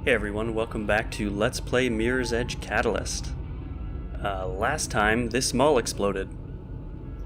Hey everyone, welcome back to Let's Play Mirror's Edge Catalyst. Last time, this mall exploded.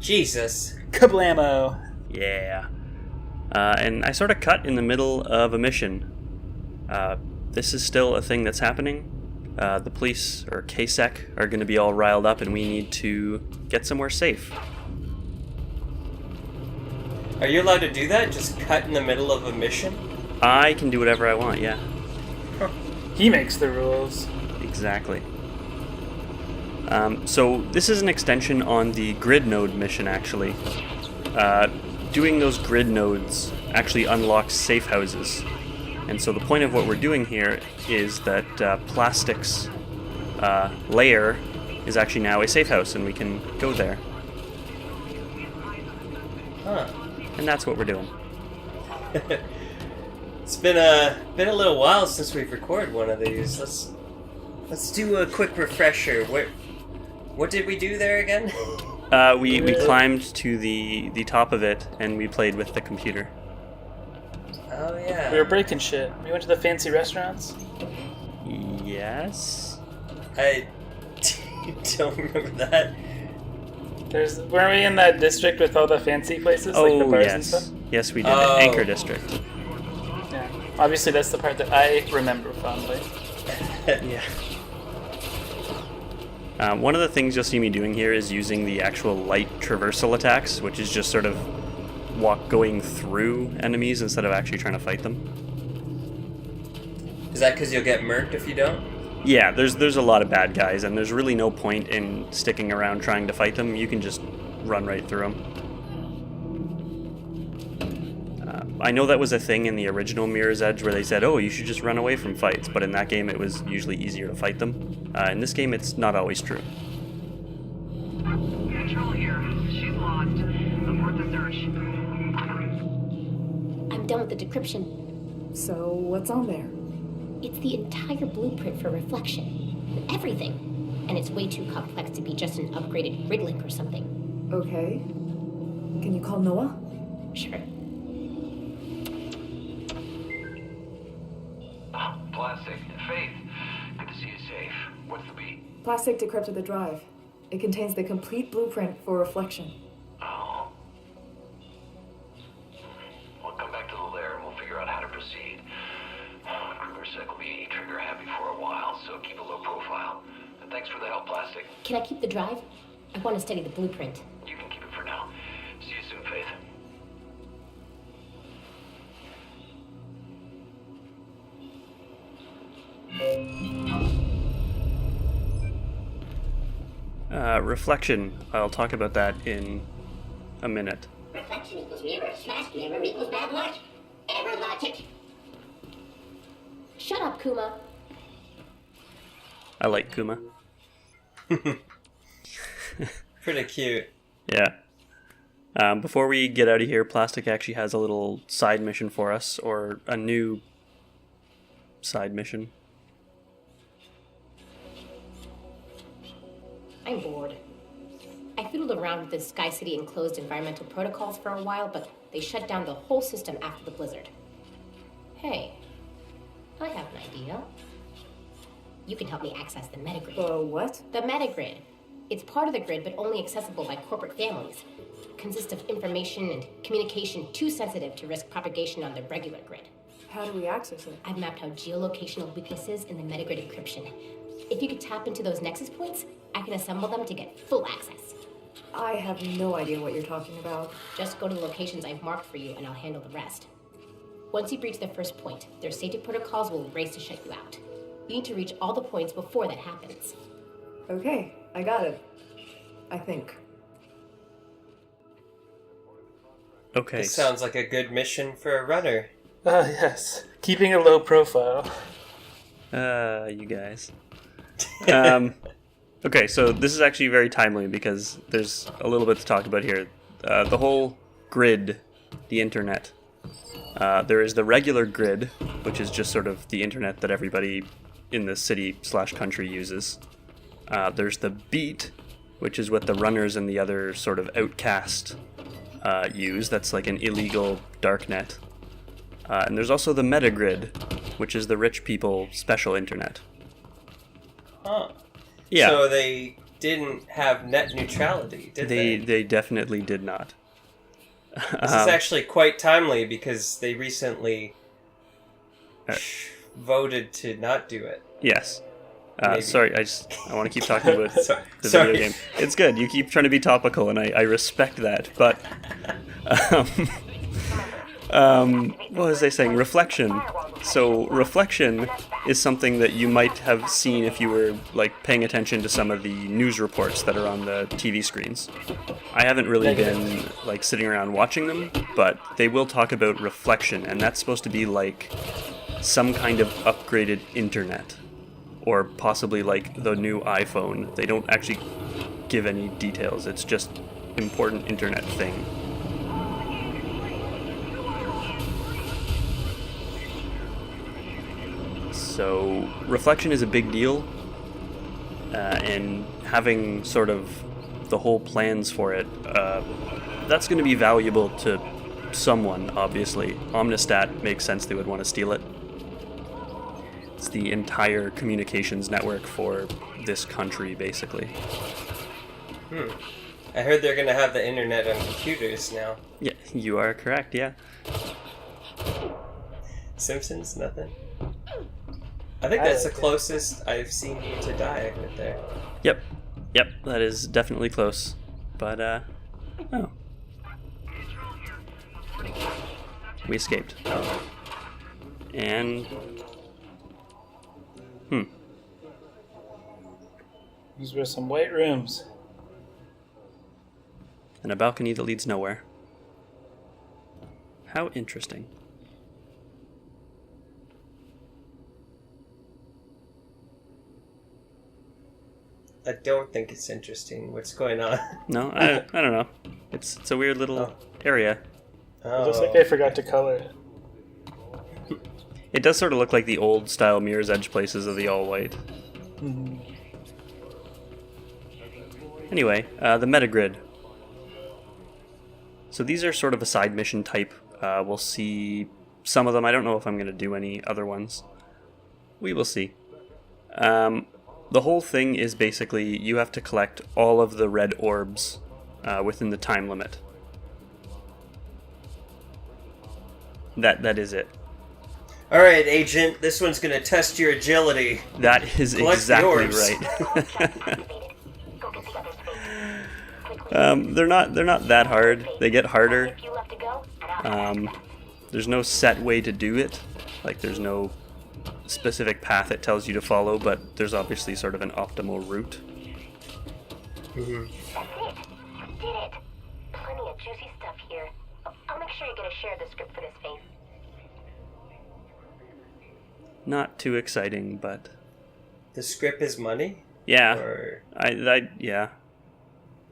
Jesus. Kablamo! Yeah. And I sort of cut in the middle of a mission. This is still a thing that's happening. The police, or KSEC, are going to be all riled up and we need to get somewhere safe. Are you allowed to do that? Just cut in the middle of a mission? I can do whatever I want, yeah. He makes the rules. Exactly. So this is an extension on the grid node mission, actually. Doing those grid nodes actually unlocks safe houses. And so the point of what we're doing here is that Plastic's lair is actually now a safe house, and we can go there. Huh. And that's what we're doing. It's been a little while since we've recorded one of these. Let's do a quick refresher. What did we do there again? We climbed to the top of it, and we played with the computer. Oh yeah. We were breaking shit. We went to the fancy restaurants. Yes? I don't remember that. Weren't we in that district with all the fancy places, like the bars and stuff? Yes, we did. Oh. Anchor District. Yeah. Obviously, that's the part that I remember fondly. Yeah. One of the things you'll see me doing here is using the actual light traversal attacks, which is just sort of going through enemies instead of actually trying to fight them. Is that because you'll get murked if you don't? Yeah, there's a lot of bad guys, and there's really no point in sticking around trying to fight them. You can just run right through them. I know that was a thing in the original Mirror's Edge where they said, oh, you should just run away from fights, but in that game it was usually easier to fight them. In this game it's not always true. Control here. She's lost. Abort the search. I'm done with the decryption. So, what's on there? It's the entire blueprint for reflection. Everything. And it's way too complex to be just an upgraded grid link or something. Okay. Can you call Noah? Sure. Plastic. Faith. Good to see you safe. What's the beat? Plastic decrypted the drive. It contains the complete blueprint for reflection. Oh. We'll come back to the lair and we'll figure out how to proceed. Kruger's will be trigger happy for a while, so keep a low profile. And thanks for the help, Plastic. Can I keep the drive? I want to study the blueprint. You can keep it for now. See you soon, Faith. Reflection. I'll talk about that in a minute. Reflection equals mirror, smash mirror equals bad luck. Error logic. Shut up, Kuma. I like Kuma. Pretty cute. Yeah. Before we get out of here, Plastic actually has a little side mission for us, or a new side mission. I'm bored. I fiddled around with the Sky City enclosed environmental protocols for a while, but they shut down the whole system after the blizzard. Hey, I have an idea. You can help me access the Metagrid. The what? The Metagrid. It's part of the grid, but only accessible by corporate families. Consists of information and communication too sensitive to risk propagation on the regular grid. How do we access it? I've mapped out geolocational weaknesses in the Metagrid encryption. If you could tap into those nexus points, I can assemble them to get full access. I have no idea what you're talking about. Just go to the locations I've marked for you and I'll handle the rest. Once you reach the first point, their safety protocols will race to shut you out. You need to reach all the points before that happens. Okay, I got it. I think. Okay. This sounds like a good mission for a runner. Ah, yes. Keeping a low profile. You guys. Okay, so this is actually very timely because there's a little bit to talk about here. The whole grid, the internet. There is the regular grid, which is just sort of the internet that everybody in the city/country uses. There's the beat, which is what the runners and the other sort of outcast use. That's like an illegal darknet. And there's also the Metagrid, which is the rich people special internet. Huh. Yeah. So they didn't have net neutrality, did they? They definitely did not. This is actually quite timely because they recently voted to not do it. Yes. Maybe. Sorry, I want to keep talking about Sorry. the Sorry. video game. It's good. You keep trying to be topical, and I respect that. But what was I saying? Reflection. So reflection is something that you might have seen if you were like paying attention to some of the news reports that are on the TV screens. I haven't really been like sitting around watching them, but they will talk about reflection, and that's supposed to be like some kind of upgraded internet, or possibly like the new iPhone. They don't actually give any details. It's just important internet thing. So reflection is a big deal, and having sort of the whole plans for it, that's going to be valuable to someone, obviously. Omnistat makes sense they would want to steal it. It's the entire communications network for this country, basically. I heard they're going to have the internet on computers now. Yeah, you are correct, yeah. Simpsons? Nothing? I think that's the closest I've seen you to die right there. Yep, that is definitely close. But, oh. We escaped. And... These were some white rooms. And a balcony that leads nowhere. How interesting. I don't think it's interesting. What's going on? No, I don't know. It's a weird little area. It looks like they forgot to color it. It does sort of look like the old style Mirror's Edge places of the all white. Mm-hmm. Anyway, the Metagrid. So these are sort of a side mission type. We'll see some of them. I don't know if I'm going to do any other ones. We will see. The whole thing is basically you have to collect all of the red orbs within the time limit. That is it. All right, Agent. This one's going to test your agility. That is Collect exactly yours. right. They're not that hard. They get harder. There's no set way to do it. Like there's no specific path it tells you to follow, but there's obviously sort of an optimal route. That's it. You did it. Plenty of juicy stuff here. I'll make sure you get a share of the script for this phase. Not too exciting, but The script is money? yeah, Or... yeah.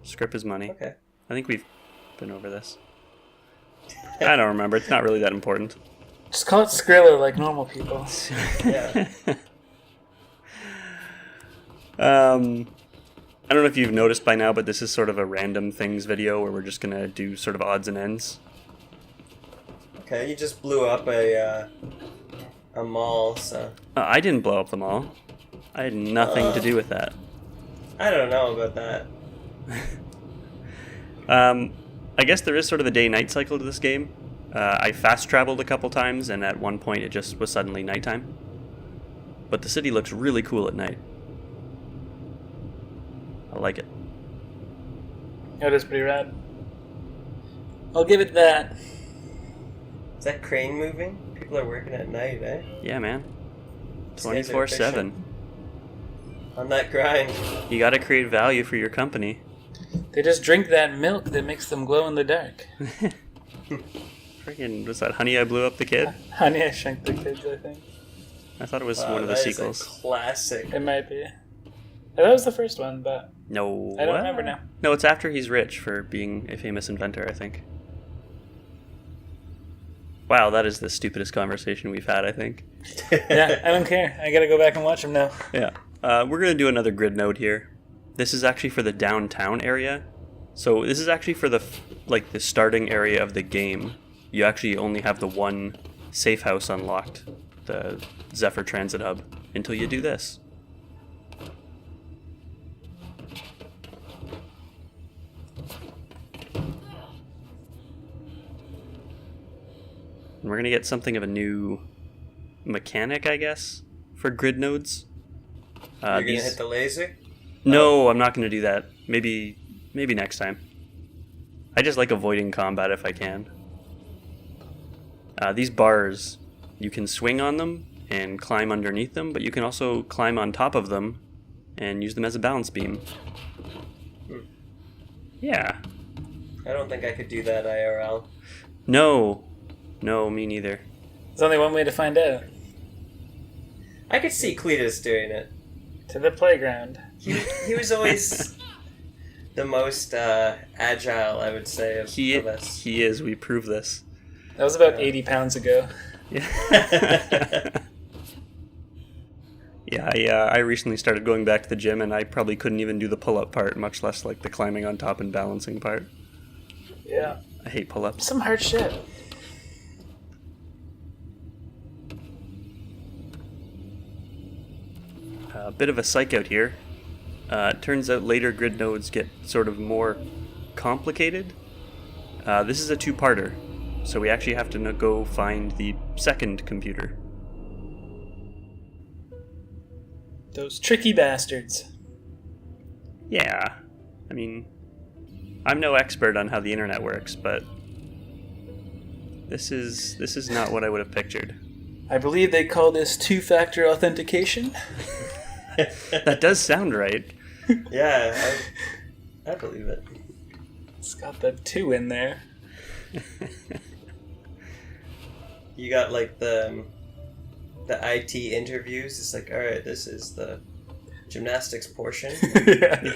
Script is money. Okay. I think we've been over this. I don't remember. It's not really that important. Just call it Skrilla like normal people. Yeah. I don't know if you've noticed by now, but this is sort of a random things video where we're just gonna do sort of odds and ends. Okay, you just blew up a mall, so... I didn't blow up the mall. I had nothing to do with that. I don't know about that. I guess there is sort of a day-night cycle to this game. I fast-traveled a couple times, and at one point it just was suddenly nighttime. But the city looks really cool at night. I like it. It is pretty rad. I'll give it that. Is that crane moving? People are working at night, eh? Yeah, man. Say they're 24/7. On that grind. You gotta create value for your company. They just drink that milk that makes them glow in the dark. Freaking, was that Honey, I Blew Up the Kid? Honey, I Shrunk the Kids, I think. I thought it was Wow, one of the that is sequels. a classic. It might be. That was the first one, but No. I don't what? remember now. No, it's after he's rich for being a famous inventor, I think. Wow, that is the stupidest conversation we've had, I think. Yeah, I don't care. I gotta go back and watch them now. Yeah. We're going to do another grid node here. This is actually for the downtown area. So this is actually for the starting area of the game. You actually only have the one safe house unlocked the Zephyr Transit Hub until you do this. And we're going to get something of a new mechanic, I guess, for grid nodes. You're going to hit the laser? No, I'm not going to do that. Maybe next time. I just like avoiding combat if I can. These bars, you can swing on them and climb underneath them, but you can also climb on top of them and use them as a balance beam. Yeah. I don't think I could do that IRL. No, me neither. There's only one way to find out. I could see Cletus doing it. To the playground. He was always the most agile, I would say, of us. He is. We prove this. That was about 80 pounds ago. Yeah. Yeah, I recently started going back to the gym, and I probably couldn't even do the pull-up part, much less like the climbing on top and balancing part. Yeah. I hate pull-ups. Some hard shit. A bit of a psych out here. It turns out later grid nodes get sort of more complicated. This is a two-parter, so we actually have to go find the second computer. Those tricky bastards. Yeah, I mean, I'm no expert on how the internet works, but this is not what I would have pictured. I believe they call this two-factor authentication. That does sound right. Yeah, I believe it. It's got the 2 in there. You got like the IT interviews. It's like, all right, this is the gymnastics portion. Yeah.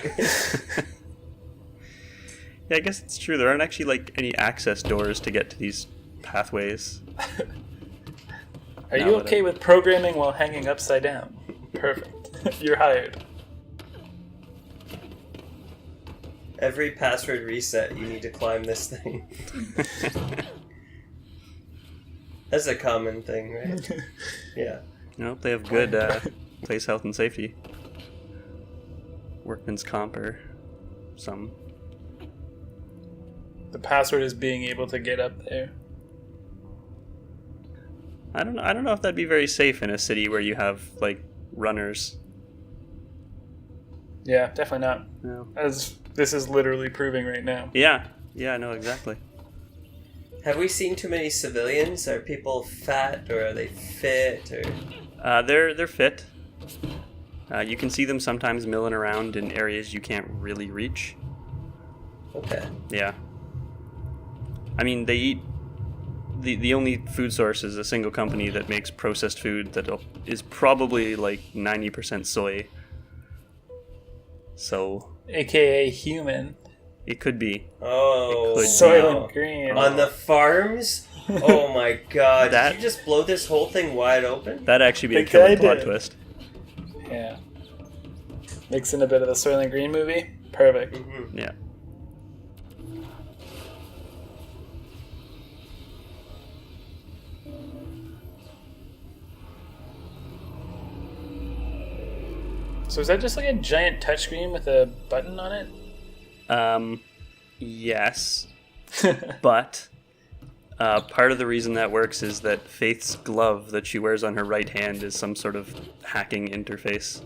Yeah, I guess it's true. There aren't actually like any access doors to get to these pathways. Are you okay with programming while hanging upside down? Perfect. You're hired. Every password reset, you need to climb this thing. That's a common thing, right? Yeah. Nope, they have good place health and safety. Workman's comp or some. The password is being able to get up there. I don't know if that'd be very safe in a city where you have like runners. Yeah, definitely not. No. As this is literally proving right now. Yeah, I know exactly. Have we seen too many civilians? Are people fat or are they fit? Or They're fit. You can see them sometimes milling around in areas you can't really reach. okay. Yeah. I mean, they eat. The only food source is a single company that makes processed food that is probably like 90% soy. So. AKA human. It could be. Oh, It could Soylent Green. on the farms? Oh my god! That- Did you just blow this whole thing wide open? That'd actually be a The killer guy plot did. twist. Yeah. Mix in a bit of the Soylent Green movie. Perfect. Mm-hmm. Yeah. So is that just like a giant touchscreen with a button on it? Yes. But part of the reason that works is that Faith's glove that she wears on her right hand is some sort of hacking interface.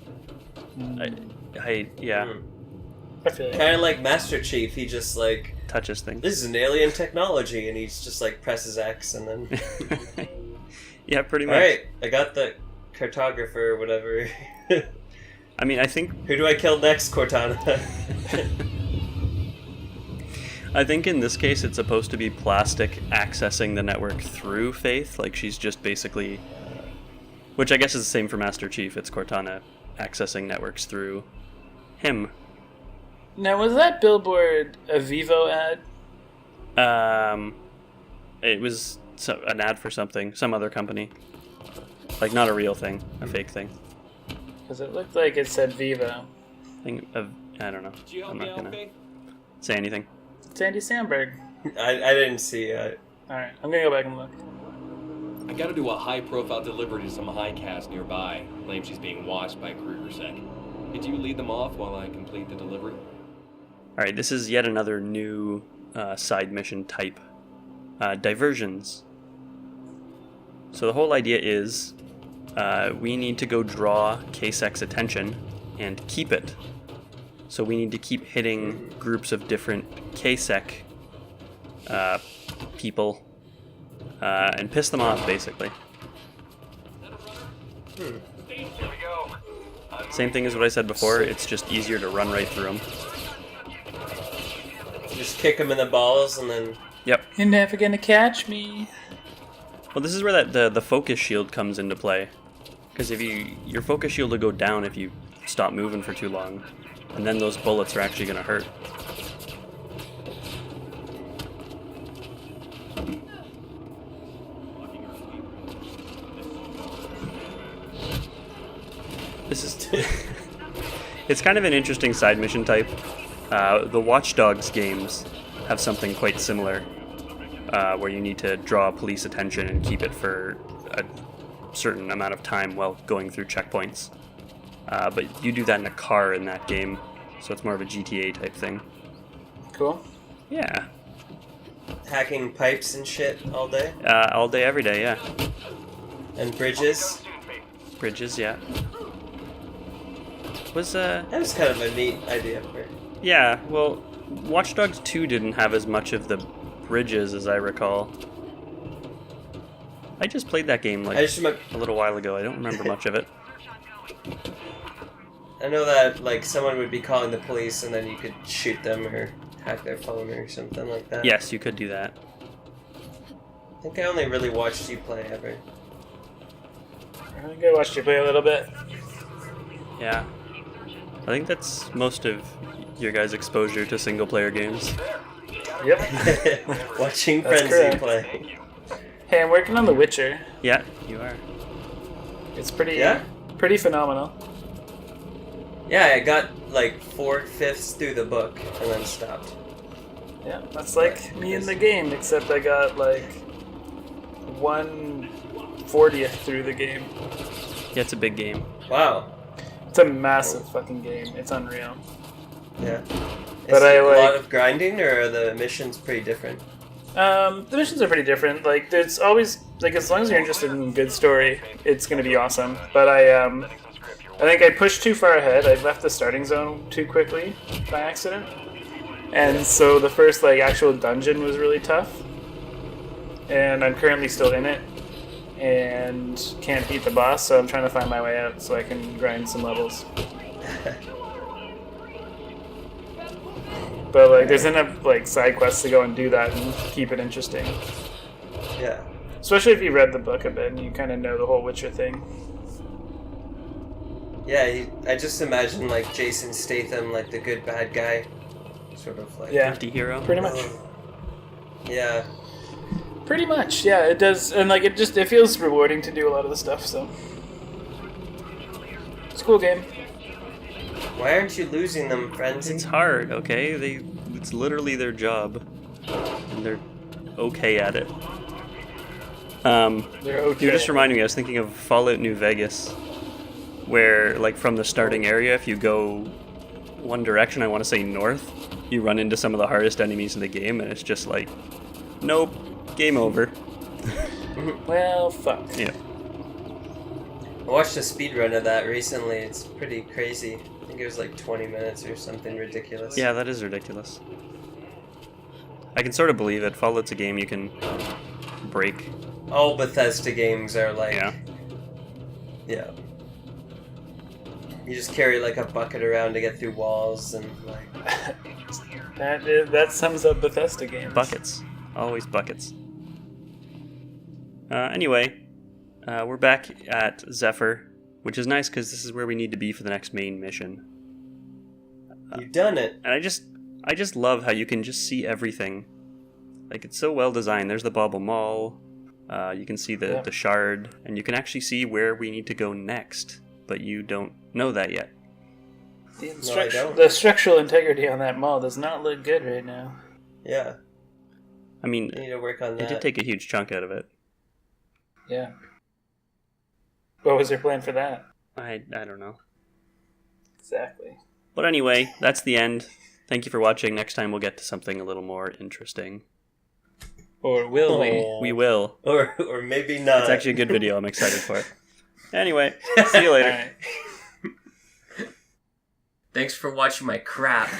Yeah, I feel like Kind of like Master Chief. He just like, touches things. this is an alien technology, and he's just like presses X and then. Yeah, pretty much. All right, I got the cartographer or whatever. I mean, I think Who do I kill next, Cortana? in this case it's supposed to be Plastic accessing the network through Faith. Like she's just basically, which I guess is the same for Master Chief. It's Cortana accessing networks through him. Now, was that billboard a Vivo ad? It was an ad for something, some other company. Like not a real thing, a fake thing. Because it looked like it said Vivo. I don't know. I'm not gonna say anything. It's Andy Samberg. I didn't see it. Alright, I'm gonna go back and look. I gotta do a high-profile delivery to some high cast nearby. Claims she's being watched by KrugerSec. Could you lead them off while I complete the delivery? Alright, this is yet another new side mission type. Diversions. So the whole idea is we need to go draw KSEC's attention and keep it. So we need to keep hitting groups of different KSEC people and piss them off, basically. Here we go. Same thing as what I said before, it's just easier to run right through them. Just kick them in the balls and then... Yep. You're never gonna catch me. Well, this is where the focus shield comes into play. Because if your focus shield will go down if you stop moving for too long. And then those bullets are actually going to hurt. This is... It's kind of an interesting side mission type. The Watch Dogs games have something quite similar. Where you need to draw police attention and keep it for a certain amount of time while going through checkpoints. But you do that in a car in that game, so it's more of a GTA type thing. Cool. Yeah. Hacking pipes and shit all day. All day, every day, yeah. And bridges. Bridges, yeah. Was, That was kind of a neat idea. Yeah, well, Watch Dogs 2 didn't have as much of the bridges as I recall. I just played that game like a little while ago. I don't remember much of it. I know that like someone would be calling the police and then you could shoot them or hack their phone or something like that. Yes, you could do that. I think I only really watched you play ever. I think I watched you play a little bit. Yeah. I think that's most of your guys' exposure to single-player games. Yep. Watching That's Frenzy correct. play. Hey, I'm working on The Witcher. Yeah, you are. It's pretty phenomenal. Yeah, I got like 4/5 through the book and then stopped. Yeah, that's like me in the game, except I got like 1/40th through the game. Yeah, it's a big game. Wow. It's a massive fucking game. It's unreal. Yeah. But Is I it a like- lot of grinding or are the missions pretty different? The missions are pretty different. Like, there's always like as long as you're interested in a good story, it's gonna be awesome. But I think I pushed too far ahead. I left the starting zone too quickly by accident, and so the first like actual dungeon was really tough. And I'm currently still in it, and can't beat the boss. So I'm trying to find my way out so I can grind some levels. But like, there's enough like side quests to go and do that and keep it interesting. Yeah. Especially if you read the book a bit and you kind of know the whole Witcher thing. Yeah, I just imagine like Jason Statham, like the good bad guy, sort of like. Yeah, Anti-hero? pretty much. Yeah. Pretty much, yeah. It does, and like it feels rewarding to do a lot of the stuff. So it's a cool game. Why aren't you losing them, Frenzy? It's hard, okay? It's literally their job. And they're okay at it. They're okay. You just reminded me, I was thinking of Fallout New Vegas, where, like, from the starting area, if you go one direction, I want to say north, you run into some of the hardest enemies in the game, and it's just like, nope, game over. Well, fuck. Yeah. I watched a speedrun of that recently. It's pretty crazy. I think it was like 20 minutes or something ridiculous. Yeah, that is ridiculous. I can sort of believe it. Fallout's a game you can break. All Bethesda games are like... Yeah. Yeah. You just carry like a bucket around to get through walls and like... That sums up Bethesda games. Buckets. Always buckets. Anyway, we're back at Zephyr, which is nice because this is where we need to be for the next main mission. You've done it. And I just love how you can just see everything. Like, it's so well designed. There's the Bauble Mall. You can see the shard, and you can actually see where we need to go next, but you don't know that yet. The structural integrity on that mall does not look good right now. Yeah. I mean, You need to work on that. it did take a huge chunk out of it. Yeah. What was your plan for that? I don't know. Exactly. But anyway, that's the end. Thank you for watching. Next time we'll get to something a little more interesting. Or will we? Aw. We will. Or maybe not. It's actually a good video. I'm excited for it. Anyway, see you later. Alright. Thanks for watching my crap.